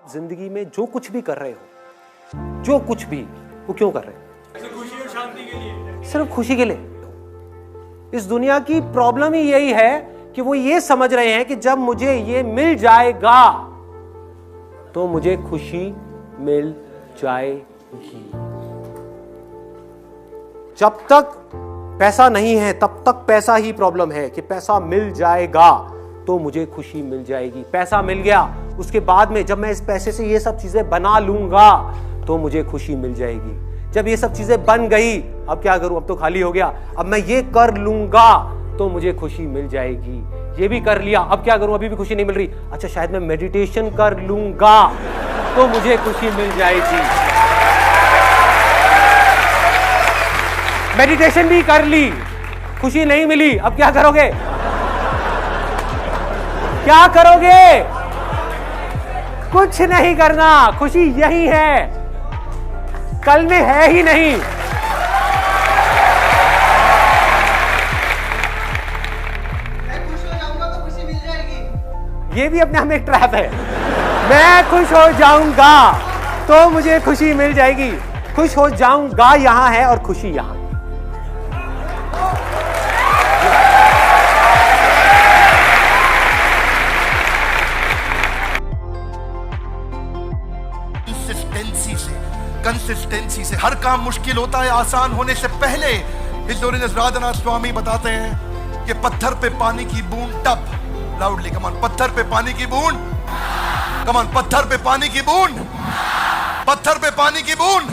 जिंदगी में जो कुछ भी कर रहे हो, जो कुछ भी, वो क्यों कर रहे हो? खुशी और शांति के लिए, सिर्फ खुशी के लिए। इस दुनिया की प्रॉब्लम ही यही है कि वो ये समझ रहे हैं कि जब मुझे ये मिल जाएगा तो मुझे खुशी मिल जाएगी। जब तक पैसा नहीं है तब तक पैसा ही प्रॉब्लम है कि पैसा मिल जाएगा तो मुझे खुशी मिल जाएगी। पैसा मिल गया, उसके बाद में जब मैं इस पैसे से ये सब चीजें बना लूंगा तो मुझे खुशी मिल जाएगी। जब ये सब चीजें बन गई, अब क्या करूं, अब तो खाली हो गया, अब मैं ये कर लूंगा तो मुझे खुशी मिल जाएगी। ये भी कर लिया, अब क्या करूं, अभी भी खुशी नहीं मिल रही, अच्छा शायद मैं मेडिटेशन कर लूंगा तो मुझे खुशी मिल जाएगी। मेडिटेशन भी कर ली, खुशी नहीं मिली, अब क्या करोगे? क्या करोगे? कुछ नहीं करना, खुशी यही है, कल में है ही नहीं। मैं खुश हो जाऊंगा तो खुशी मिल जाएगी। ये भी अपने आप में एक ट्रैप है। मैं खुश हो जाऊंगा तो मुझे खुशी मिल जाएगी। खुश हो जाऊंगा यहां है और खुशी यहां। कंसिस्टेंसी से हर काम मुश्किल होता है आसान होने से पहले। हिस्टोरियन राधानाथ स्वामी बताते हैं कि पत्थर पे पानी की बूंद टप, लाउडली कमान, पत्थर पे पानी की बूंद, कमान, पत्थर पे पानी की बूंद, पत्थर पे पानी की बूंद,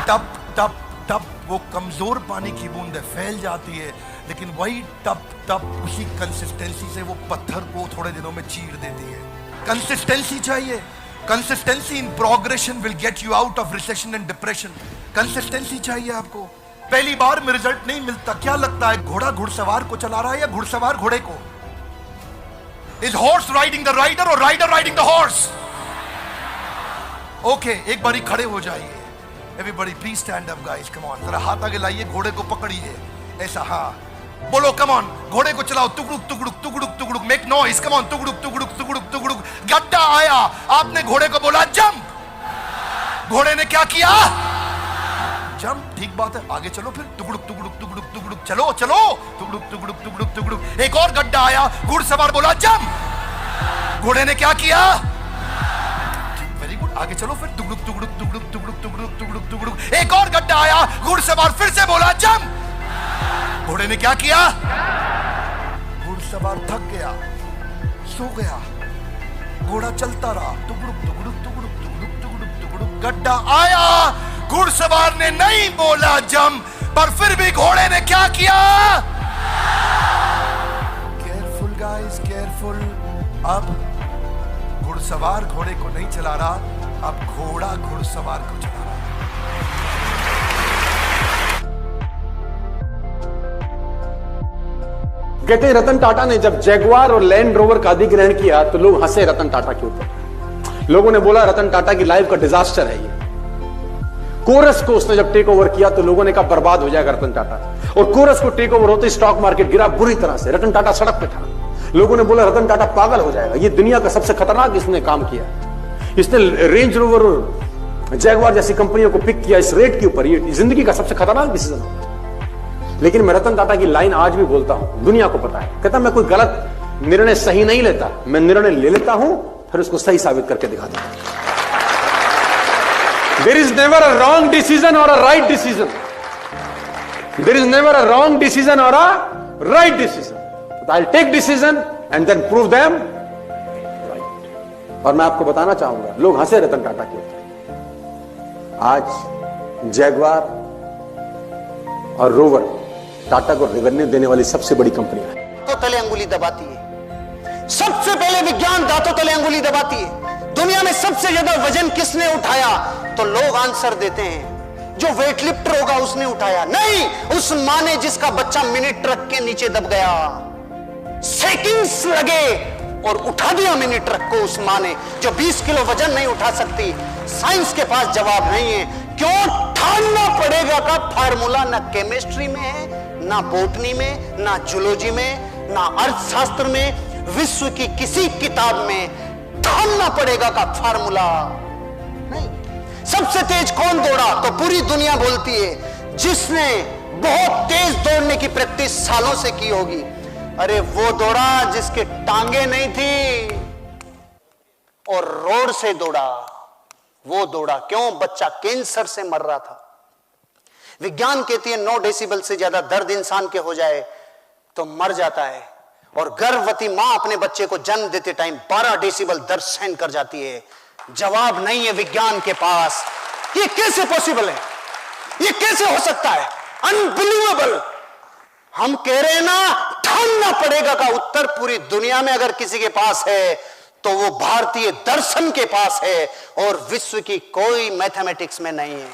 टप टप टप, वो कमजोर पानी की बूंद फैल जाती है, लेकिन वही टप टप उसी कंसिस्टेंसी से वो पत्थर को थोड़े दिनों में चीर देती है। कंसिस्टेंसी चाहिए। Consistency in progression will get you out of recession and depression. Consistency चाहिए आपको। पहली बार में रिजल्ट नहीं मिलता। क्या लगता है घोड़ा घुड़सवार को चला रहा है या घुड़सवार घोड़े को? Is horse riding the rider और rider riding the horse? Okay, एक बारी खड़े हो जाइए। Everybody please stand up guys, come on, जरा हाथ आगे लाइए, घोड़े को पकड़िए ऐसा, हाँ बोलो, कम ऑन, घोड़े को चलाओ, टुकड़ुक टुकड़ुक टुकड़ुक टुकड़ुक, मेक नॉइज, कम ऑन, टुकड़ुक टुकड़ुक टुकड़ुक टुकड़ुक। गड्ढा आया, आपने घोड़े को बोला जंप, घोड़े ने क्या किया? जंप, ठीक बात है, आगे चलो फिर, टुकड़ुक टुकड़ुक टुकड़ुक टुकड़ुक, चलो चलो, टुकड़ुक टुकड़ुक टुकड़ुक टुकड़ुक। एक और गड्ढा आया, घुड़सवार बोला जंप, घोड़े ने क्या किया? वेरी गुड, आगे चलो फिर, टुकड़ुक टुकड़ुक टुकड़ुक टुकड़ुक टुकड़ुक टुकड़ुक टुकड़ुक। एक और गड्ढा आया, घुड़सवार फिर से बोला जंप, घोड़े ने क्या किया? घुड़सवार थक गया, सो गया, घोड़ा चलता रहा, टुकड़ुक टुकड़ुक टुकड़ुक टुकड़ुक टुकड़ुक टुकड़ुक। गड्ढा आया, घुड़सवार ने नहीं बोला जंप, पर फिर भी घोड़े ने क्या किया? Careful guys, careful. अब घुड़सवार घोड़े को नहीं चला रहा, अब घोड़ा घुड़सवार को चला रहा। कहते हैं रतन टाटा ने जब जैगुआर और लैंड रोवर का अधिग्रहण किया तो लोग हंसे रतन टाटा के ऊपर। लोगों ने बोला रतन टाटा की लाइफ का डिजास्टर है ये। कोरस को उसने जब टेक ओवर किया तो लोगों ने कहा बर्बाद हो जाएगा रतन टाटा, और कोरस को टेक ओवर होते स्टॉक मार्केट गिरा बुरी तरह से। रतन टाटा सड़क पे था, लोगों ने बोला रतन टाटा पागल हो जाएगा, ये दुनिया का सबसे खतरनाक इसने काम किया। इसने रेंज रोवर और जैगुआर जैसी कंपनियों को पिक किया इस रेट के ऊपर, ये जिंदगी का सबसे खतरनाक डिसीजन। लेकिन मैं रतन टाटा की लाइन आज भी बोलता हूं, दुनिया को पता है। कहता मैं कोई गलत निर्णय सही नहीं लेता, मैं निर्णय ले लेता हूं फिर उसको सही साबित करके दिखाता हूं। There is never a wrong decision और a right decision, there is never a wrong decision और a right decision. I will take decision and then prove them right. और मैं आपको बताना चाहूंगा, लोग हंसे रतन टाटा के ऊपर, आज जैगुआर और रोवर टाटा को रेवेन्यू देने वाली सबसे बड़ी कंपनी है। तो तले अंगुली दबाती है, सबसे पहले विज्ञान दांतों तले अंगुली दबाती है। दुनिया में सबसे ज्यादा वजन किसने उठाया? तो लोग आंसर देते हैं जो वेट लिफ्टर होगा उसने उठाया, नहीं, उस मां ने जिसका बच्चा मिनी ट्रक के नीचे दब गया, सेकंड्स लगे और उठा दिया मिनी ट्रक को उस मां ने, जो 20 किलो वजन नहीं उठा सकती। साइंस के पास जवाब नहीं है, क्यों? ठानना पड़ेगा का फार्मूला ना केमिस्ट्री में है, ना बोटनी में, ना जूलॉजी में, ना अर्थशास्त्र में, विश्व की किसी किताब में ठानना पड़ेगा का फार्मूला नहीं। सबसे तेज कौन दौड़ा तो पूरी दुनिया बोलती है जिसने बहुत तेज दौड़ने की प्रैक्टिस सालों से की होगी। अरे वो दौड़ा जिसके टांगे नहीं थी और रोड से दौड़ा, वो दौड़ा। क्यों? बच्चा कैंसर से मर रहा था। विज्ञान कहती है 9 डेसिबल से ज्यादा दर्द इंसान के हो जाए तो मर जाता है, और गर्भवती मां अपने बच्चे को जन्म देते टाइम 12 डेसिबल दर्द सहन कर जाती है। जवाब नहीं है विज्ञान के पास। ये कैसे पॉसिबल है? ये कैसे हो सकता है? अनबिलीवेबल। हम कह रहे हैं ना, ठानना पड़ेगा का उत्तर पूरी दुनिया में अगर किसी के पास है तो वो भारतीय दर्शन के पास है, और विश्व की कोई मैथमेटिक्स में नहीं है।